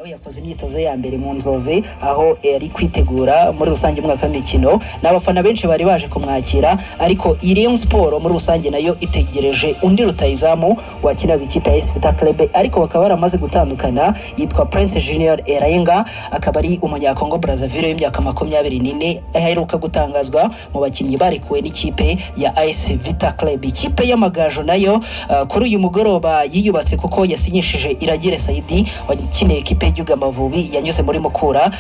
nawe yakoze imyitozo ya mbere mu Nzove aho yari kwitegura muri rusange umwaka w'imikino n'abafana benshi bari baje kumwakira, ariko RayonSport muri rusange nayo itegereje undi rutayizamu wakinaga ikipe ya AS Vita Club, ariko bakaba baramaze gutandukana. Yitwa Prince Junior Elinga, akaba ari umunyakongo Brazzaville y'imyaka 24 aheruka gutangazwa mu bakinnyi barekuwe n'ikipe ya AS Vita Club. Ikipe y'amagajo nayo kuri uyu mugoroba yiyubatse kuko yasinyishije Iragire Saidi wakineye ikipe y'Igihugu Amavubi, yanyuze muri Mukura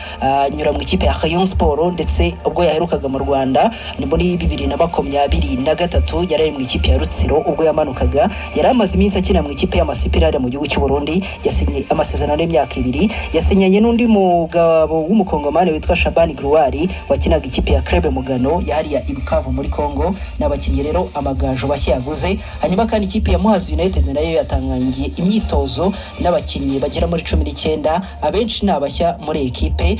nyura mu ikipe ya RayonSport, ndetse ubwo yaherukaga mu Rwanda ni muri 2023 yari mu ikipe ya Rutsiro ubwo yamanukaga. Yari amaze iminsi akina mu ikipe y'Amasipirare mu gihugu cy'u Burundi, yasinye amasezerano y'imyaka 2, yasinyanye n'undi mugabo w'umukongomani witwa Shabani Gruari wakinaga ikipe ya Club Mugano yari ya Ibukavu muri Kongo. N'abakinnyi rero amagajo bashyaguze. Hanyuma kandi ikipe ya Muhazi United nayo yatangangiye imyitozo n'abakinnyi bagera muri 19, abenshi nabashya muri ekipe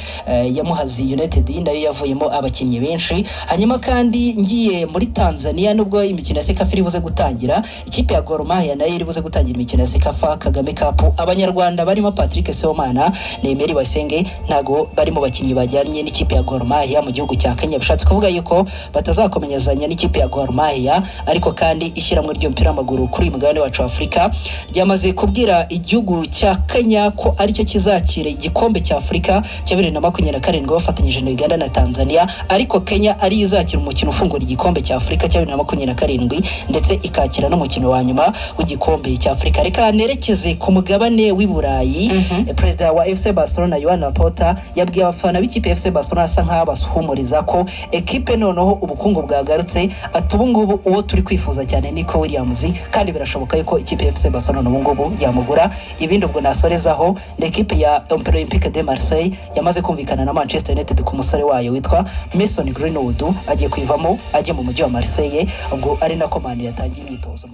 ya Muhazi United nayo yavuyemo abakinnyi benshi. Hanyuma kandi ngiye muri Tanzania, nubwo imikino ya Sekafa iri buze gutangira, ikipe ya Gor Mahia nayo iri buze gutangira imikino ya Sekafa Kagame Cup. Abanyarwanda barimo Patrick Sibomana, Nemeri Basenge ntago bari mu bakinnyi bajyanye n'ikipe ya Gor Mahia mu gihugu cya Kenya. Bishatse kuvuga yuko batazakomenyazanya n'ikipe ya Gor Mahia, ariko kandi ishyirahamwe ry'umupira w'amaguru kuri mugabane wacu Afrika ryamaze kubwira igihugu cya Kenya ko aricyo kizakira igikombe cya Afrika cya 2027 bafatanyije na Uganda na Tanzania, ariko Kenya ari izakira umukino ufungura igikombe cya Afrika cya 2027 ndetse ikakira n'umukino wa nyuma w'igikombe cya Afrika. Reka nerekeze ku mugabane w'i Burayi. President wa FC Barcelona Joan Laporta yabwiye abafana b'ikipe FC Barcelona asa nk'abasuhumuriza ko ekipe noneho ubukungu bwagarutse, atubu ngubu uwo turi kwifuza cyane niko Williams, kandi birashoboka yuko ikipe FC Barcelona ubu ngubu yamugura. Ibindi ubwo nasorezaho l'equipe ya Olympique de Marseille yamaze kumvikana na Manchester United ku musore wayo witwa Mason Greenwood agiye kwivamo ajye mu mujyi wa Marseille, ubwo ari nako Man yatangiye imyitozo.